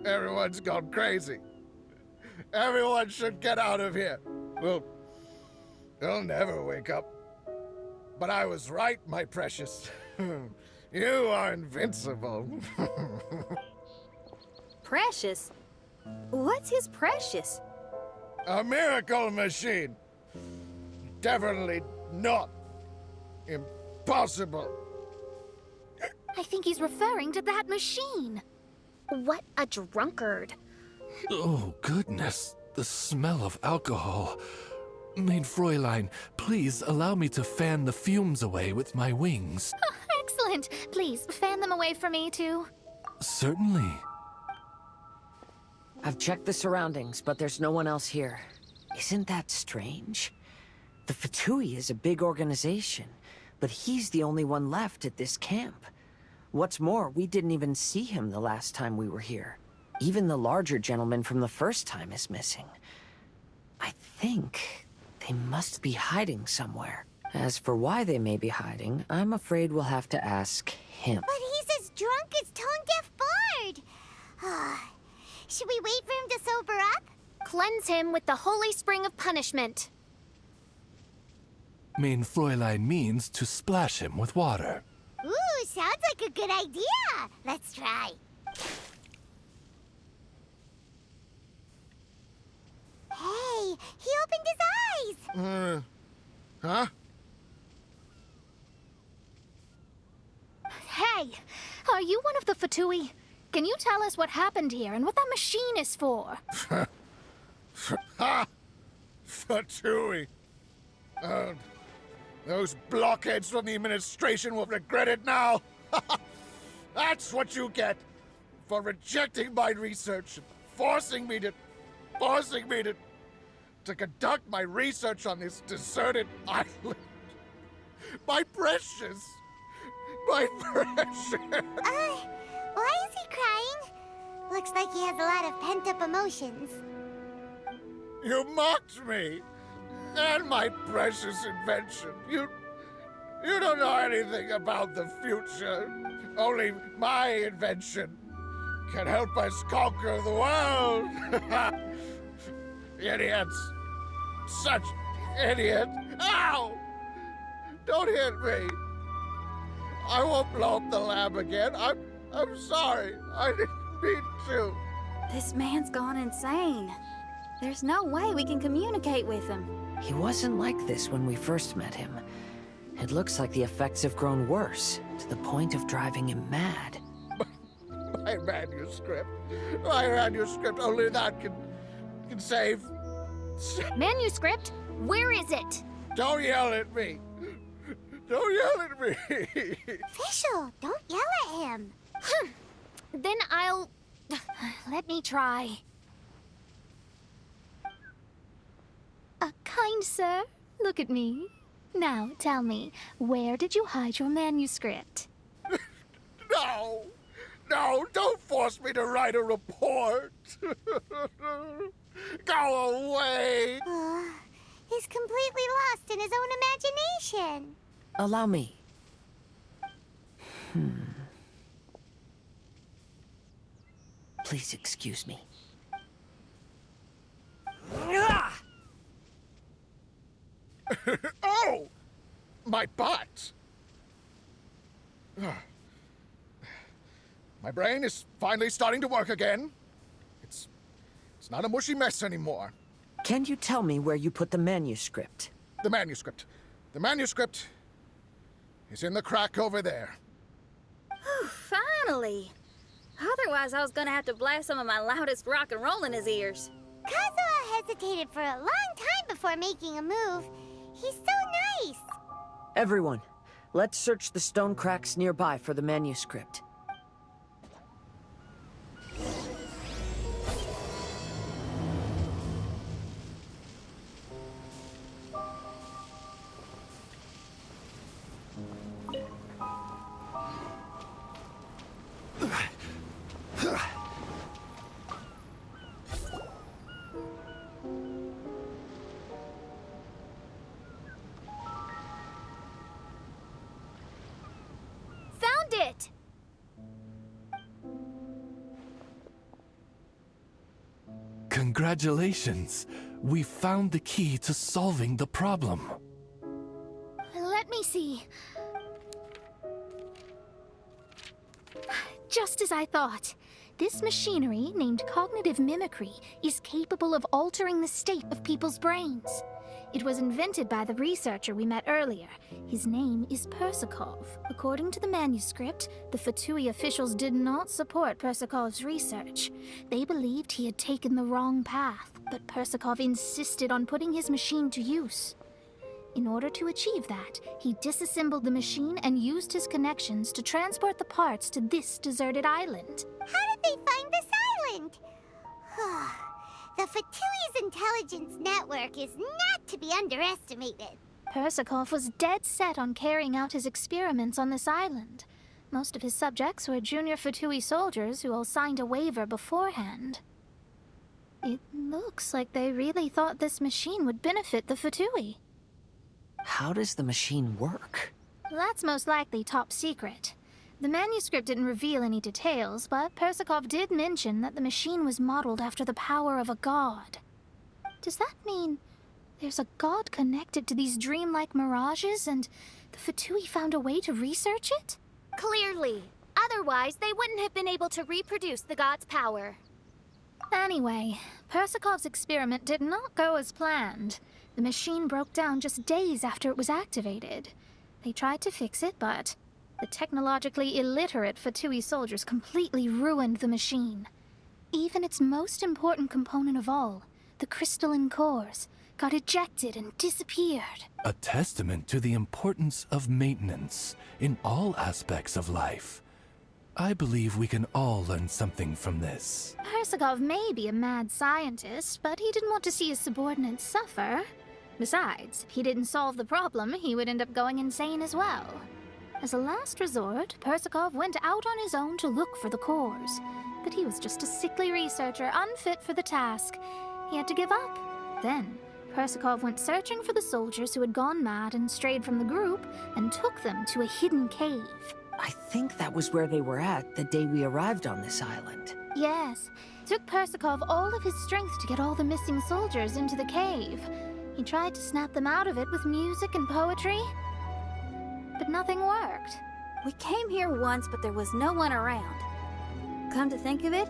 Everyone's gone crazy. Everyone should get out of here. Well, they'll never wake up. But I was right, my precious. You are invincible. Precious? What's his precious? A miracle machine. Definitely not impossible. I think he's referring to that machine. What a drunkard. Oh, goodness. The smell of alcohol. Maid Fräulein, please allow me to fan the fumes away with my wings. Oh, excellent. Please, fan them away from me, too. Certainly. I've checked the surroundings, but there's no one else here. Isn't that strange? The Fatui is a big organization, but he's the only one left at this camp. What's more, we didn't even see him the last time we were here. Even the larger gentleman from the first time is missing. I think they must be hiding somewhere. As for why they may be hiding, I'm afraid we'll have to ask him. But he's as drunk as Tone-Deaf Bard. Should we wait for him to sober up? Cleanse him with the holy spring of punishment. Maid Fräulein means to splash him with water. Ooh, sounds like a good idea. Let's try. Hey, he opened his eyes. Huh? Hey, are you one of the Fatui? Can you tell us what happened here and what that machine is for? Ha! Fatui. Those blockheads from the administration will regret it now. That's what you get for rejecting my research and forcing me to conduct my research on this deserted island. My precious. Why is he crying? Looks like he has a lot of pent-up emotions. You mocked me! And my precious invention. You don't know anything about the future. Only my invention can help us conquer the world. Idiots. Such idiots. Ow! Don't hit me. I won't blow up the lab again. I'm sorry. I didn't mean to. This man's gone insane. There's no way we can communicate with him. He wasn't like this when we first met him. It looks like the effects have grown worse, to the point of driving him mad. My manuscript. My manuscript. Only that can save. Manuscript? Where is it? Don't yell at me. Don't yell at me. Fischl, don't yell at him. Then I'll... Let me try. Kind sir, look at me. Now, tell me, where did you hide your manuscript? No, don't force me to write a report. Go away. He's completely lost in his own imagination. Allow me. Please excuse me. Oh! My butt! My brain is finally starting to work again. It's not a mushy mess anymore. Can you tell me where you put the manuscript? The manuscript. The manuscript is in the crack over there. Finally! Otherwise, I was gonna have to blast some of my loudest rock and roll in his ears. Kazuha hesitated for a long time before making a move. He's so nice. Everyone, let's search the stone cracks nearby for the manuscript. Found it! Congratulations! We found the key to solving the problem. Let me see. Just as I thought. This machinery, named cognitive mimicry, is capable of altering the state of people's brains. It was invented by the researcher we met earlier. His name is Persakov. According to the manuscript, the Fatui officials did not support Persakov's research. They believed he had taken the wrong path, but Persakov insisted on putting his machine to use. In order to achieve that, he disassembled the machine and used his connections to transport the parts to this deserted island. How did they find this island? The Fatui's intelligence network is not to be underestimated. Persakov was dead set on carrying out his experiments on this island. Most of his subjects were junior Fatui soldiers who all signed a waiver beforehand. It looks like they really thought this machine would benefit the Fatui. How does the machine work? That's most likely top secret. The manuscript didn't reveal any details, but Persakov did mention that the machine was modeled after the power of a god. Does that mean there's a god connected to these dreamlike mirages, and the Fatui found a way to research it? Clearly. Otherwise, they wouldn't have been able to reproduce the god's power. Anyway, Persakov's experiment did not go as planned. The machine broke down just days after it was activated. They tried to fix it, but the technologically illiterate Fatui soldiers completely ruined the machine. Even its most important component of all, the crystalline cores, got ejected and disappeared. A testament to the importance of maintenance in all aspects of life. I believe we can all learn something from this. Persakov may be a mad scientist, but he didn't want to see his subordinates suffer. Besides, if he didn't solve the problem, he would end up going insane as well. As a last resort, Persakov went out on his own to look for the cores. But he was just a sickly researcher, unfit for the task. He had to give up. Then, Persakov went searching for the soldiers who had gone mad and strayed from the group, and took them to a hidden cave. I think that was where they were at the day we arrived on this island. Yes, it took Persakov all of his strength to get all the missing soldiers into the cave. He tried to snap them out of it with music and poetry, but nothing worked. We came here once, but there was no one around. Come to think of it,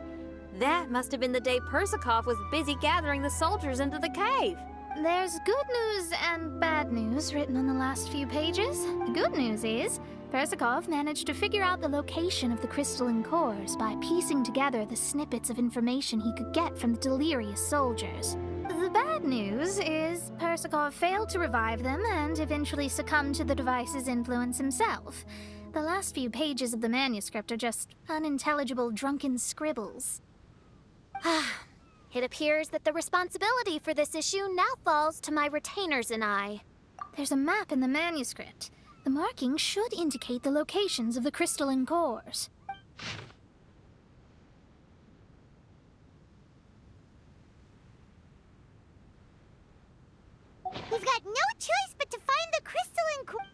that must have been the day Persakov was busy gathering the soldiers into the cave. There's good news and bad news written on the last few pages. The good news is, Persakov managed to figure out the location of the crystalline cores by piecing together the snippets of information he could get from the delirious soldiers. The bad news is Persakov failed to revive them and eventually succumbed to the device's influence himself. The last few pages of the manuscript are just unintelligible drunken scribbles. It appears that the responsibility for this issue now falls to my retainers and I. There's a map in the manuscript. The markings should indicate the locations of the crystalline cores. We've got no choice but to find the crystalline core.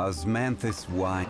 Osmanthus wine.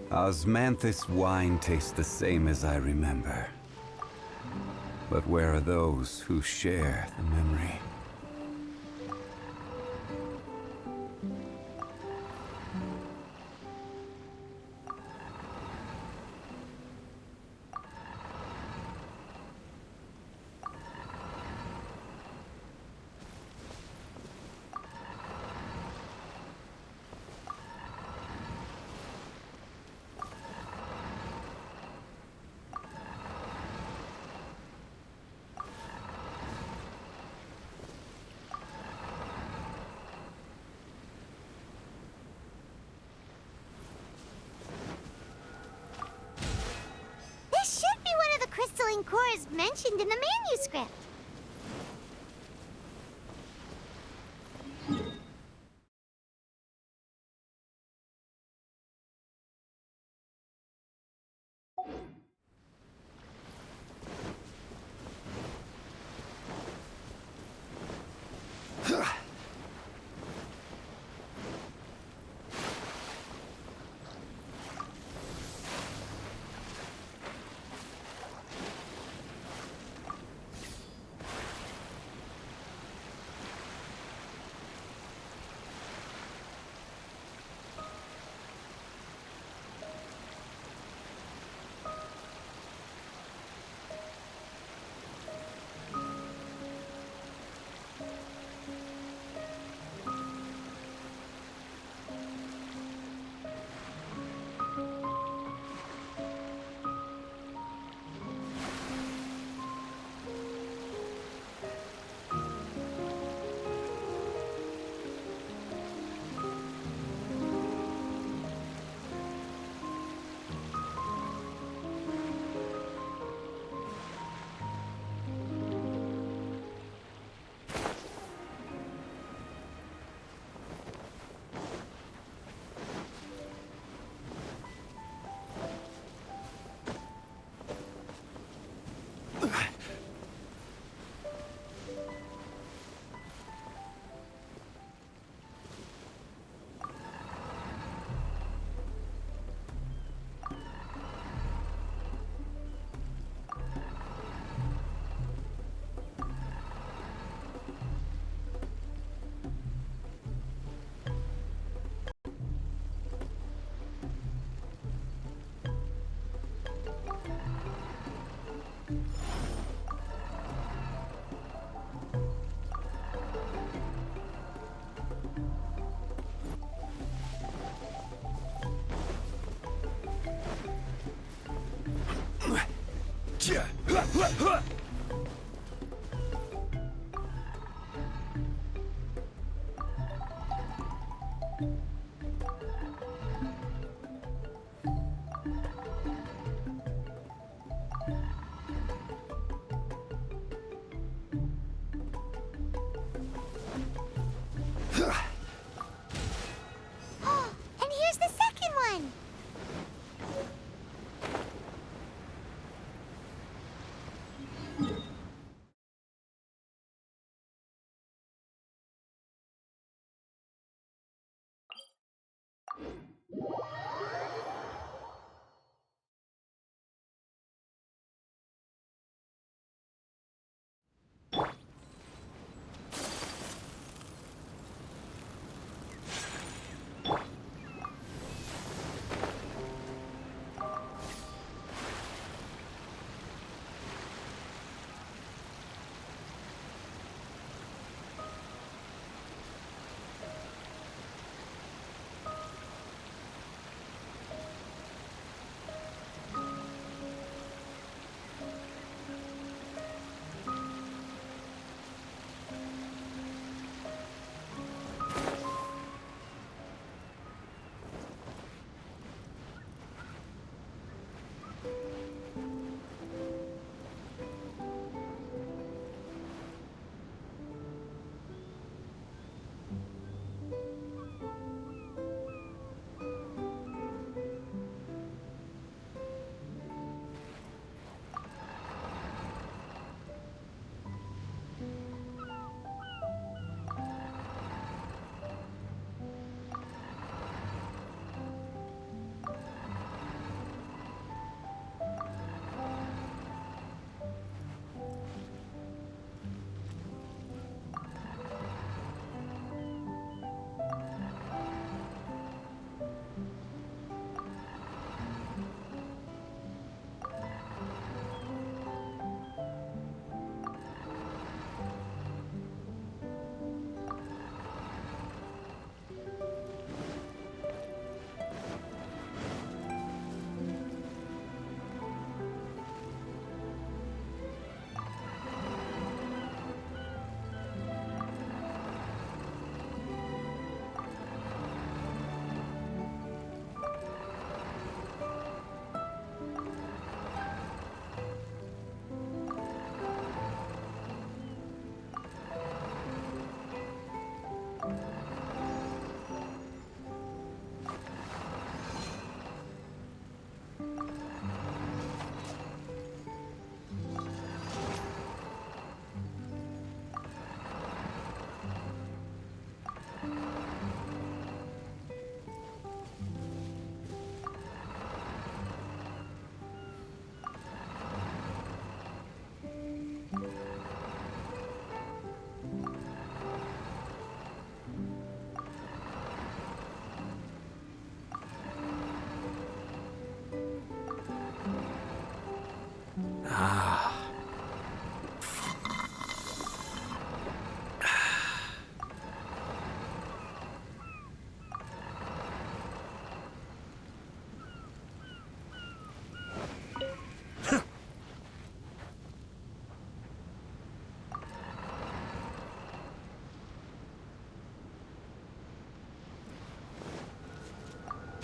Osmanthus wine tastes the same as I remember. But where are those who share the memory? This should be one of the crystalline cores mentioned in the manuscript. And here's the second one!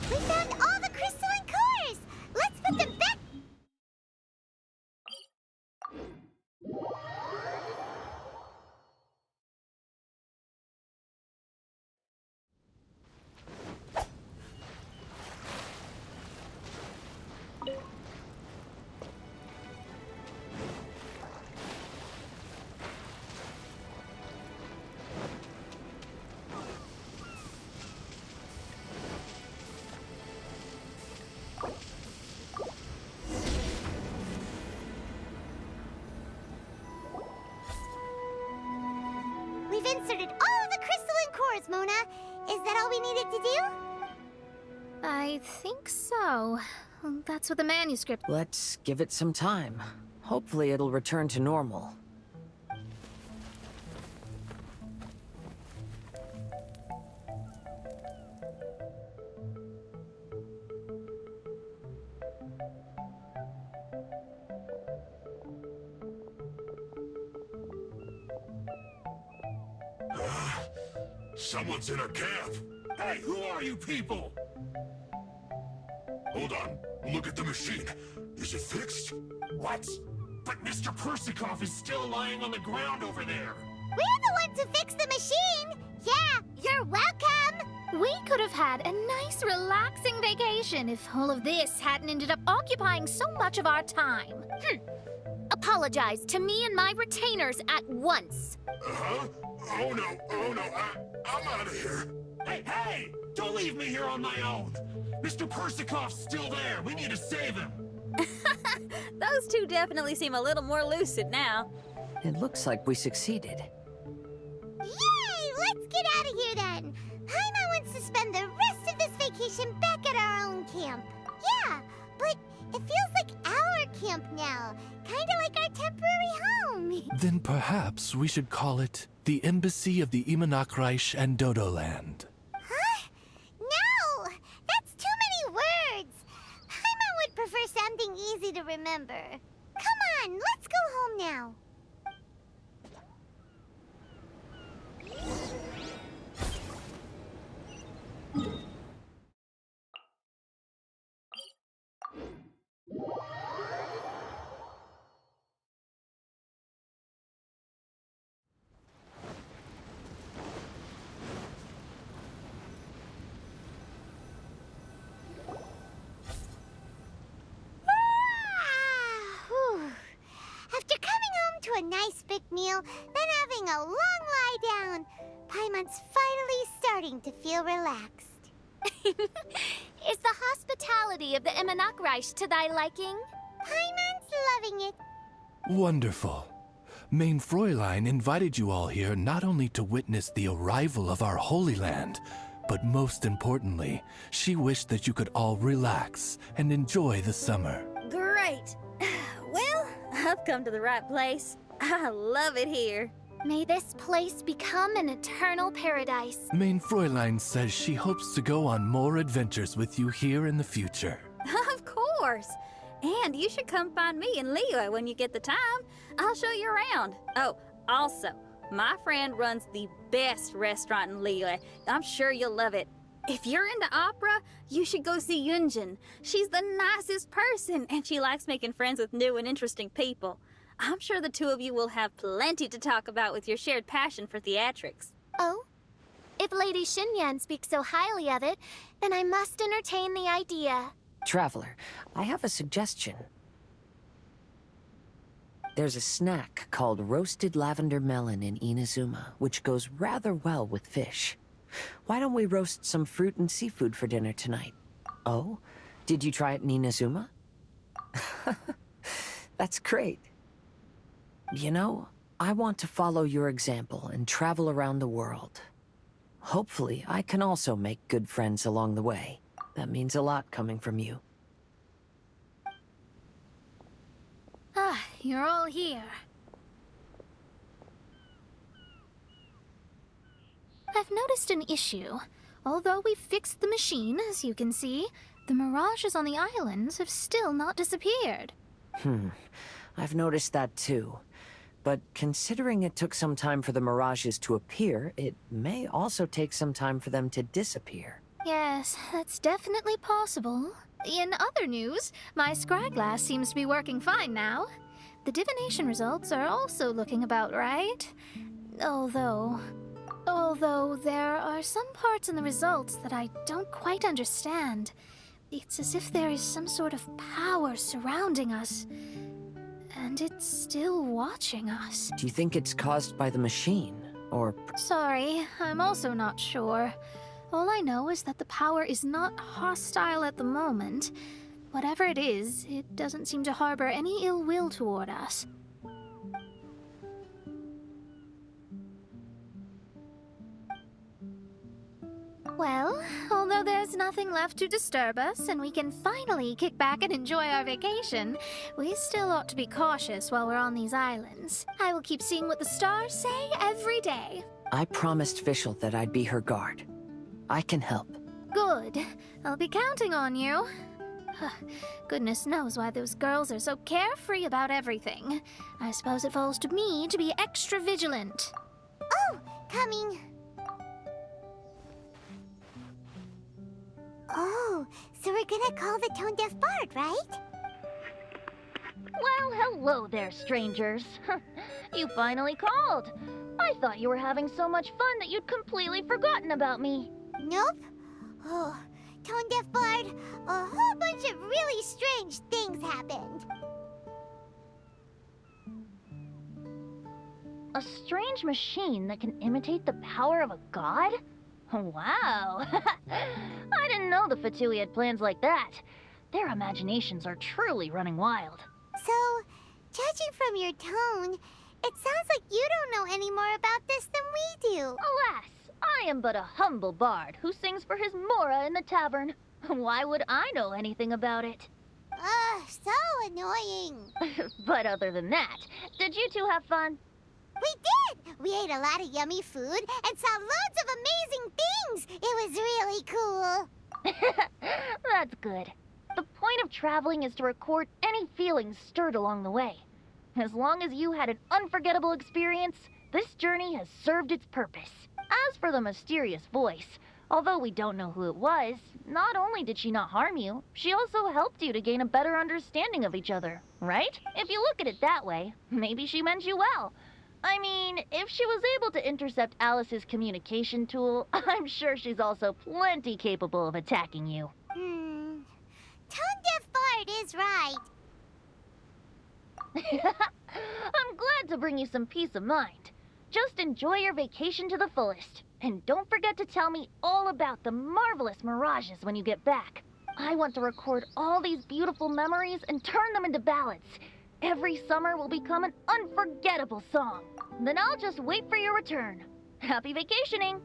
We found all the crystalline cores! Let's put them back! We've inserted all the crystalline cores, Mona. Is that all we needed to do? I think so. That's what the manuscript... Let's give it some time. Hopefully it'll return to normal. Someone's in our camp. Hey, who are you people? Hold on. Look at the machine. Is it fixed? What? But Mr. Persikov is still lying on the ground over there. We're the ones who fixed the machine! Yeah, you're welcome! We could have had a nice, relaxing vacation if all of this hadn't ended up occupying so much of our time. Apologize to me and my retainers at once. Uh-huh? Oh no, I'm out of here. Hey! Don't leave me here on my own. Mr. Persikov's still there. We need to save him. Those two definitely seem a little more lucid now. It looks like we succeeded. Yay! Let's get out of here then! Paimon wants to spend the rest of this vacation back at our own camp. Yeah, but it feels like our camp now. Kinda like our temporary home. Then perhaps we should call it the Embassy of the Imanakreich and Dodoland. Huh? No! That's too many words! Paimon would prefer something easy to remember. Come on, let's go home now. After coming home to a nice big meal, then having a long lie down, Paimon's finally starting to feel relaxed. Is the hospitality of the Imanakreich to thy liking? Paimon's loving it. Wonderful. Main Fräulein invited you all here not only to witness the arrival of our Holy Land, but most importantly, she wished that you could all relax and enjoy the summer. Great. Well, I've come to the right place. I love it here. May this place become an eternal paradise. Main Fräulein says she hopes to go on more adventures with you here in the future. Of course. And you should come find me and Leela when you get the time. I'll show you around. Oh, also, my friend runs the best restaurant in Leela. I'm sure you'll love it. If you're into opera, you should go see Yunjin. She's the nicest person, and she likes making friends with new and interesting people. I'm sure the two of you will have plenty to talk about with your shared passion for theatrics. Oh? If Lady Xinyan speaks so highly of it, then I must entertain the idea. Traveler, I have a suggestion. There's a snack called roasted lavender melon in Inazuma, which goes rather well with fish. Why don't we roast some fruit and seafood for dinner tonight? Oh? Did you try it in Inazuma? That's great. You know, I want to follow your example and travel around the world. Hopefully, I can also make good friends along the way. That means a lot coming from you. Ah, you're all here. I've noticed an issue. Although we've fixed the machine, as you can see, the mirages on the islands have still not disappeared. I've noticed that too. But considering it took some time for the mirages to appear, it may also take some time for them to disappear. Yes, that's definitely possible. In other news, my scryglass seems to be working fine now. The divination results are also looking about right. Although there are some parts in the results that I don't quite understand. It's as if there is some sort of power surrounding us. And it's still watching us. Do you think it's caused by the machine, or... Sorry, I'm also not sure. All I know is that the power is not hostile at the moment. Whatever it is, it doesn't seem to harbor any ill will toward us. Well, although there's nothing left to disturb us and we can finally kick back and enjoy our vacation, we still ought to be cautious while we're on these islands. I will keep seeing what the stars say every day. I promised Fischl that I'd be her guard. I can help. Good. I'll be counting on you. Goodness knows why those girls are so carefree about everything. I suppose it falls to me to be extra vigilant. Oh, coming. So we're gonna call the tone-deaf bard, right? Well, hello there, strangers. You finally called. I thought you were having so much fun that you'd completely forgotten about me. Nope. Oh, tone-deaf bard, a whole bunch of really strange things happened. A strange machine that can imitate the power of a god? Wow. I didn't know the Fatui had plans like that. Their imaginations are truly running wild. So, judging from your tone, it sounds like you don't know any more about this than we do. Alas, I am but a humble bard who sings for his Mora in the tavern. Why would I know anything about it? Ugh, so annoying. But other than that, did you two have fun? We did! We ate a lot of yummy food and saw loads of amazing things! It was really cool. That's good. The point of traveling is to record any feelings stirred along the way. As long as you had an unforgettable experience, this journey has served its purpose. As for the mysterious voice, although we don't know who it was, not only did she not harm you, she also helped you to gain a better understanding of each other, right? If you look at it that way, maybe she meant you well. I mean, if she was able to intercept Alice's communication tool, I'm sure she's also plenty capable of attacking you. Tone-deaf bard is right. I'm glad to bring you some peace of mind. Just enjoy your vacation to the fullest. And don't forget to tell me all about the marvelous mirages when you get back. I want to record all these beautiful memories and turn them into ballads. Every summer will become an unforgettable song. Then I'll just wait for your return. Happy vacationing!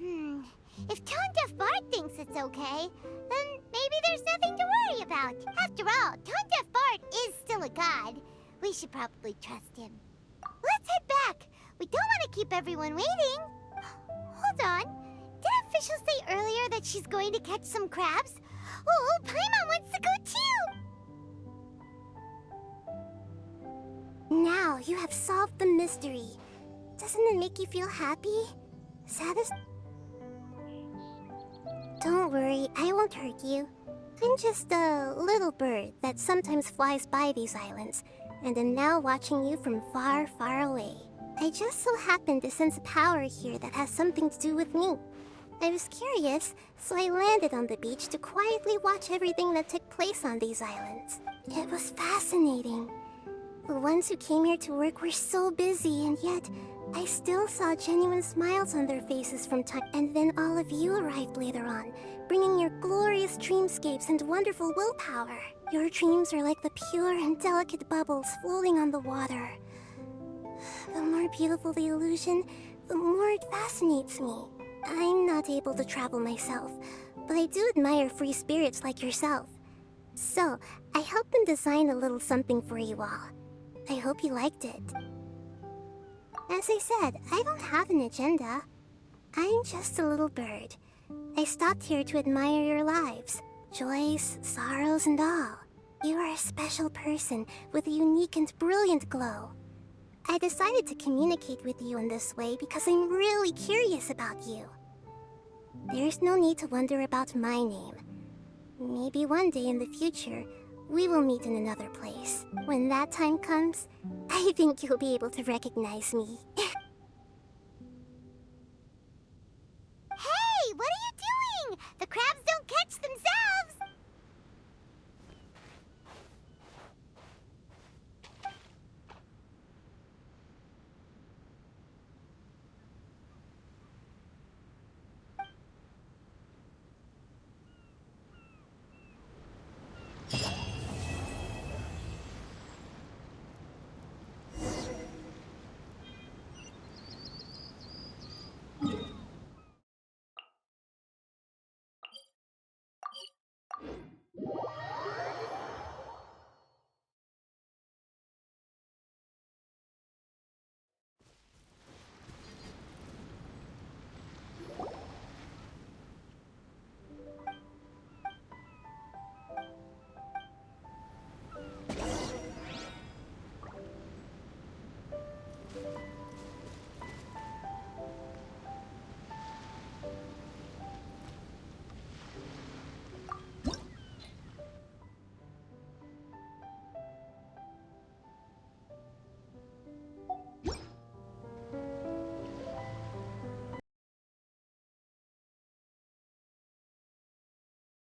If tone-deaf bard thinks it's okay, then maybe there's nothing to worry about. After all, tone-deaf bard is still a god. We should probably trust him. Let's head back. We don't want to keep everyone waiting. Hold on. Did officials say earlier that she's going to catch some crabs? Oh, Paimon wants to go too! Now you have solved the mystery. Doesn't it make you feel happy? Satisfied? Don't worry, I won't hurt you. I'm just a little bird that sometimes flies by these islands, and am now watching you from far, far away. I just so happened to sense a power here that has something to do with me. I was curious, so I landed on the beach to quietly watch everything that took place on these islands. It was fascinating. The ones who came here to work were so busy, and yet I still saw genuine smiles on their faces from time. And then all of you arrived later on, bringing your glorious dreamscapes and wonderful willpower. Your dreams are like the pure and delicate bubbles floating on the water. The more beautiful the illusion, the more it fascinates me. I'm not able to travel myself, but I do admire free spirits like yourself. So, I helped them design a little something for you all. I hope you liked it. As I said, I don't have an agenda. I'm just a little bird. I stopped here to admire your lives, joys, sorrows, and all. You are a special person with a unique and brilliant glow. I decided to communicate with you in this way because I'm really curious about you. There's no need to wonder about my name. Maybe one day in the future, we will meet in another place. When that time comes, I think you'll be able to recognize me. Hey, what are you doing? The crabs don't catch themselves!